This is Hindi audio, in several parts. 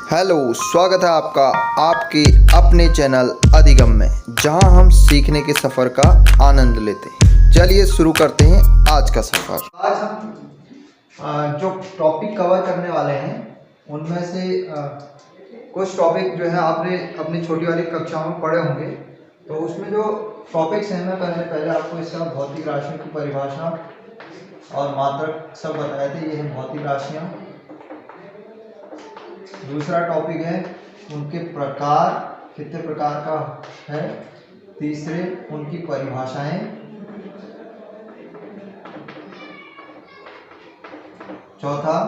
हेलो, स्वागत है आपका आपके अपने चैनल अधिगम में, जहां हम सीखने के सफ़र का आनंद लेते हैं। चलिए शुरू करते हैं आज का सफ़र। आज हम जो टॉपिक कवर करने वाले हैं उनमें से कुछ टॉपिक जो है आपने अपनी छोटी वाली कक्षाओं में पढ़े होंगे। तो उसमें जो टॉपिक्स हैं मैं पहले आपको इसका भौतिक राशियों की परिभाषा और मात्रक सब बताए थे। ये है भौतिक राशियाँ। दूसरा टॉपिक है उनके प्रकार, कितने प्रकार का है। तीसरे उनकी परिभाषाएं। चौथा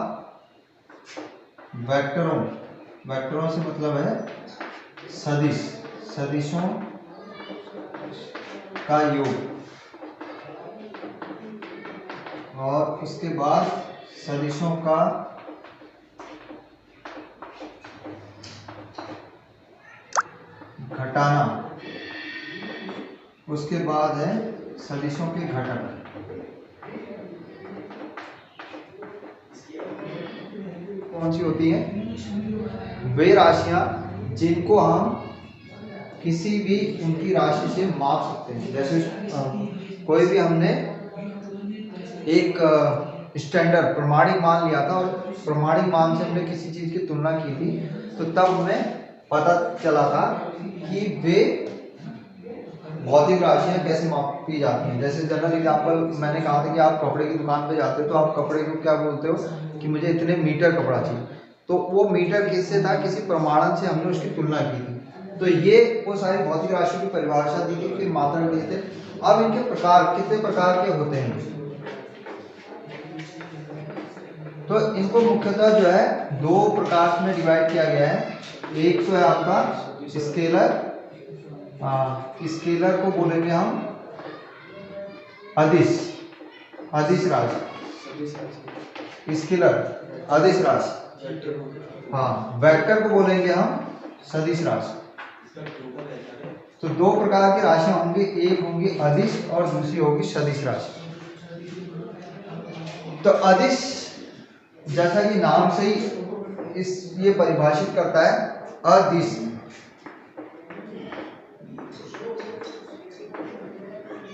वेक्टरों, वेक्टरों से मतलब है सदिश, सदिशों का योग। और उसके बाद सदिशों का घटाना। उसके बाद है सदिशों के घटक। कौन सी होती है? वे राशियां जिनको हम किसी भी उनकी राशि से माप सकते हैं। जैसे कोई भी हमने एक स्टैंडर्ड प्रमाणिक मान लिया था और प्रमाणिक मान से हमने किसी चीज की तुलना की थी, तो तब हमें पता चला था कि वे भौतिक राशियां कैसे मापी जाती हैं। जैसे जनरल एग्जांपल मैंने कहा था कि आप कपड़े की दुकान पे जाते हो तो आप कपड़े को क्या बोलते हो कि मुझे इतने मीटर कपड़ा चाहिए। तो वो मीटर किससे था? किसी प्रमाणन से हमने उसकी तुलना की थी। तो ये वो सारी भौतिक राशियों की परिभाषा दी थी, फिर मात्रक दिए थे। अब इनके प्रकार कितने प्रकार के होते हैं, तो इनको मुख्यतः जो है दो प्रकार में डिवाइड किया गया है। एक तो है आपका स्केलर, स्केलर को बोलेंगे हम अदिश, अदिश राशि। स्केलर अदिश राशि, हाँ। वेक्टर को बोलेंगे हम सदिश राशि। तो दो प्रकार की राशियां होंगी, एक होंगी अदिश और दूसरी होगी सदिश राशि। तो अदिश जैसा कि नाम से ही ये परिभाषित करता है, अदिश।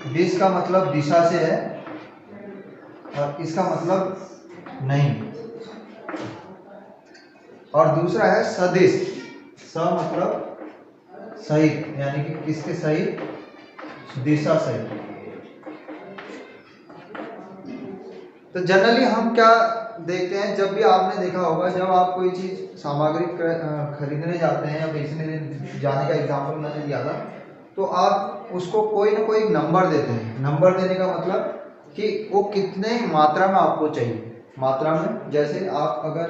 दिश का मतलब दिशा से है और इसका मतलब नहीं। और दूसरा है सदिश, स मतलब सहित, यानी कि किसके सहित? दिशा सहित। तो जनरली हम क्या देखते हैं, जब भी आपने देखा होगा, जब आप कोई चीज सामग्री खरीदने जाते हैं या बेचने जाने का एग्जाम्पल मैंने दिया था, तो आप उसको कोई ना कोई नंबर देते हैं। नंबर देने का मतलब कि वो कितने मात्रा में आपको चाहिए। मात्रा में, जैसे आप अगर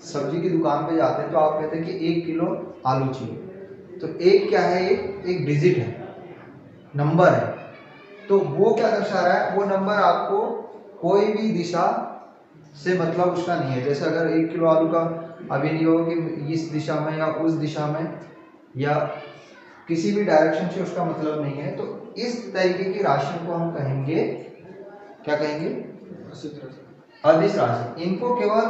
सब्जी की दुकान पे जाते हैं तो आप कहते हैं कि 1 किलो आलू चाहिए। तो एक क्या है? एक डिजिट है, नंबर है। तो वो क्या दर्शा रहा है? वो नंबर आपको कोई भी दिशा से मतलब उसका नहीं है। जैसे अगर 1 किलो आलू का अभी नहीं होगा कि इस दिशा में या उस दिशा में या किसी भी डायरेक्शन से उसका मतलब नहीं है। तो इस तरीके की राशियों को हम कहेंगे, क्या कहेंगे? अदिश राशि। इनको केवल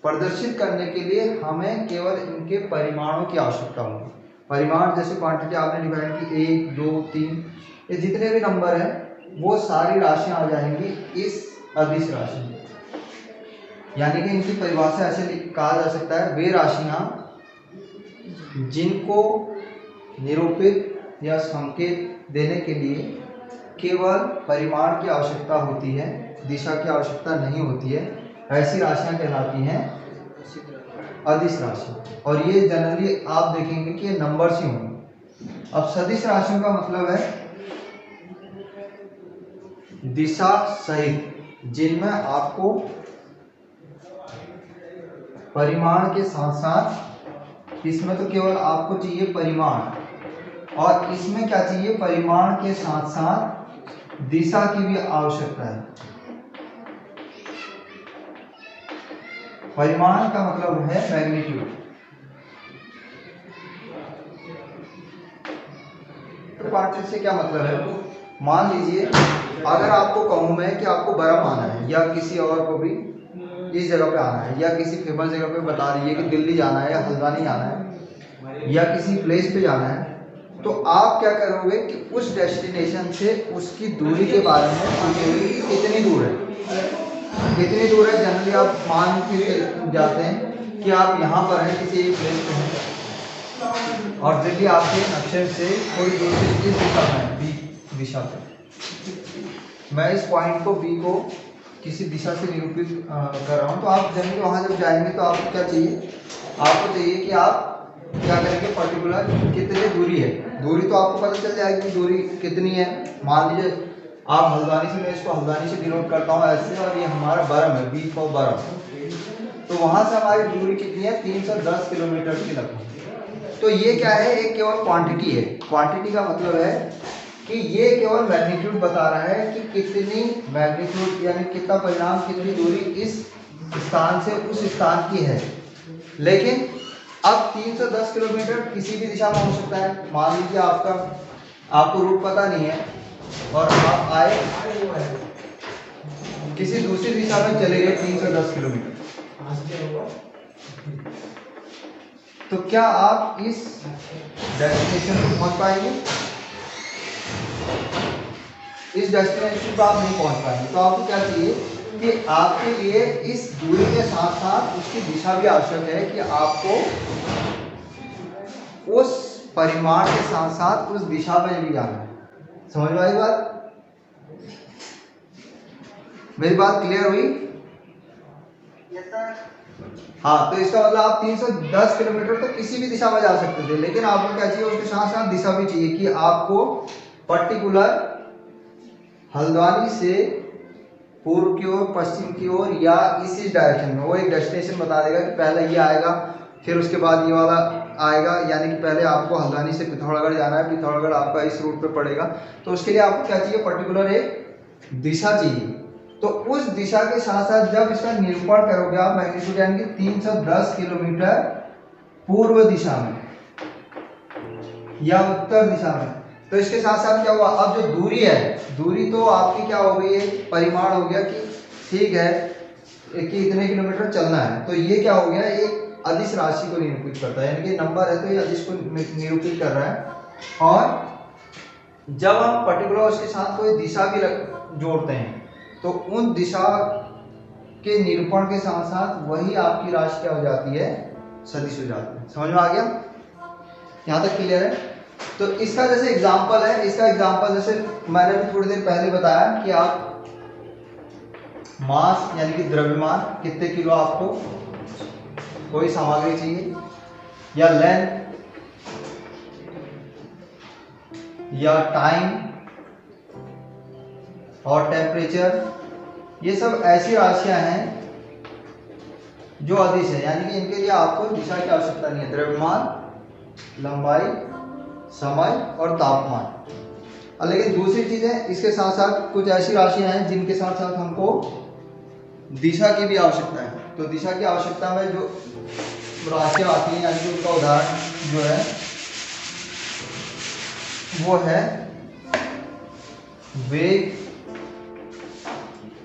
प्रदर्शित करने के लिए हमें केवल इनके परिमाणों की आवश्यकता होगी। परिमाण जैसे क्वांटिटी आपने डिवाइड की 1, 2, 3, ये जितने भी नंबर हैं वो सारी राशियां आ जाएंगी इस अदिश राशि में। यानी कि इनकी परिभाषा ऐसे कहा जा सकता है, वे राशियां जिनको निरूपित या संकेत देने के लिए केवल परिमाण की आवश्यकता होती है, दिशा की आवश्यकता नहीं होती है, ऐसी राशियां कहलाती हैं अदिश राशि। और ये जनरली आप देखेंगे कि ये नंबर्स ही होंगे। अब सदिश राशियों का मतलब है दिशा सहित, जिनमें आपको परिमाण के साथ साथ, इसमें तो केवल आपको चाहिए परिमाण, और इसमें क्या चाहिए? परिमाण के साथ साथ दिशा की भी आवश्यकता है। परिमाण का मतलब है मैग्नीट्यूड। पार्ट से क्या मतलब है? मान लीजिए अगर आपको कहूं मैं कि आपको बड़ा माना है, या किसी और को भी इस जगह पे आना है, या किसी फेमस जगह पे बता रही है कि दिल्ली जाना है या हल्द्वानी जाना है या किसी प्लेस पे जाना है, तो आप क्या करोगे कि उस डेस्टिनेशन से उसकी दूरी के बारे में पूछोगे कि कितनी दूर है, कितनी दूर है। जनरली आप मान के जाते हैं कि आप यहाँ पर हैं, किसी एक प्लेस पे हैं और दिल्ली आपके नक्शे से कोई दूसरी इस दिशा में है, बी दिशा पे। मैं इस पॉइंट को बी को किसी दिशा से निरूपित कर रहा हूँ। तो आप जनरली वहाँ जब जाएंगे तो आपको क्या चाहिए, आपको चाहिए कि आप क्या करेंगे, पर्टिकुलर कितनी दूरी है। दूरी तो आपको पता चल जाएगी कि दूरी कितनी है। मान लीजिए आप हल्द्वानी से, मैं इसको हल्द्वानी से डिनोट करता हूँ ऐसे, और ये हमारा बरम है, बी फॉर बरम। तो वहाँ से हमारी दूरी कितनी है, 310 किलोमीटर की लगभग। तो ये क्या है, एक केवल क्वांटिटी है। क्वांटिटी का मतलब है कि ये केवल मैग्नीट्यूड बता रहा है कि कितनी मैग्नीट्यूड यानी कितना परिणाम, कितनी दूरी इस स्थान से उस स्थान की है। लेकिन अब 310 किलोमीटर किसी भी दिशा में हो सकता है। मान लीजिए आपको रूट पता नहीं है और आप आए किसी दूसरी दिशा में चले गए 310 किलोमीटर, तो क्या आप इस डेस्टिनेशन को पहुंच पाएंगे? इस डेस्टिनेशन पर आप नहीं पहुंच पाएंगे। तो आपको क्या चाहिए कि आपके लिए इस दूरी के साथ साथ उसकी दिशा भी आवश्यक है कि आपको उस परिमाण के साथ साथ उस दिशा में भी जाना है। समझ में आई बात? मेरी बात क्लियर हुई? हाँ, तो इसका मतलब आप 310 किलोमीटर तो किसी भी दिशा में जा सकते थे, लेकिन आपको क्या चाहिए, उसके साथ साथ दिशा भी चाहिए कि आपको पर्टिकुलर हल्द्वानी से पूर्व की ओर, पश्चिम की ओर या इसी डायरेक्शन में वो एक डेस्टिनेशन बता देगा कि पहले ये आएगा, फिर उसके बाद ये वाला आएगा। यानी कि पहले आपको हल्द्वानी से पिथौरागढ़ जाना है, पिथौरागढ़ आपका इस रूट पे पड़ेगा। तो उसके लिए आपको क्या चाहिए, पर्टिकुलर एक दिशा चाहिए। तो उस दिशा के साथ साथ जब इसका निरूपण करोगे आप मैग्नीट्यूड यानी कि 310 किलोमीटर पूर्व दिशा में या उत्तर दिशा में, तो इसके साथ साथ क्या हुआ, अब जो दूरी है, दूरी तो आपकी क्या हो गई, एक परिमाण हो गया कि ठीक है कि इतने किलोमीटर चलना है। तो ये क्या हो गया, एक अदिश राशि को निरूपित करता है, यानी कि नंबर है तो ये अदिश को निरूपित कर रहा है। और जब हम पर्टिकुलर उसके साथ कोई दिशा भी जोड़ते हैं तो उन दिशा के निरूपण के साथ साथ वही आपकी राशि क्या हो जाती है, सदिश हो जाती है। समझ में आ गया? यहाँ तक क्लियर है? तो इसका जैसे एग्जाम्पल है, इसका एग्जाम्पल जैसे मैंने भी थोड़ी देर पहले बताया कि आप मास यानी कि द्रव्यमान, कितने किलो आपको कोई सामग्री चाहिए, या लेंथ, या टाइम और टेम्परेचर, ये सब ऐसी राशियां हैं जो अदिश है, यानी कि इनके लिए आपको दिशा की आवश्यकता नहीं है। द्रव्यमान, लंबाई, समय और तापमान। लेकिन दूसरी चीज है, इसके साथ साथ कुछ ऐसी राशियां हैं जिनके साथ साथ हमको दिशा की भी आवश्यकता है। तो दिशा की आवश्यकता में जो राशियां आती हैं, यानी कि उनका उदाहरण जो है वो है वेग,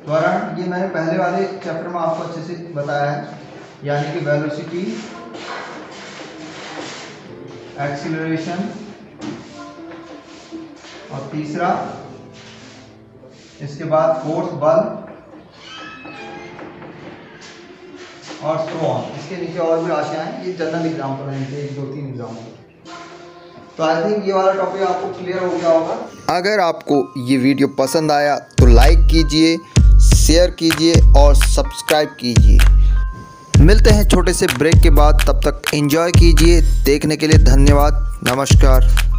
त्वरण, ये मैंने पहले वाले चैप्टर में आपको अच्छे से बताया है, यानी कि वेलोसिटी, एक्सीलरेशन, और तीसरा इसके बाद फोर्स, बल, और सो ऑन। इसके नीचे और भी राशियां हैं, ये जनरल एग्जाम्पल हैं, इनके 1, 2, 3 एग्जाम्पल। तो आई थिंक ये वाला टॉपिक आपको क्लियर हो गया होगा। अगर आपको ये वीडियो पसंद आया तो लाइक कीजिए, शेयर कीजिए और सब्सक्राइब कीजिए। मिलते हैं छोटे से ब्रेक के बाद, तब तक एंजॉय कीजिए। देखने के लिए धन्यवाद। नमस्कार।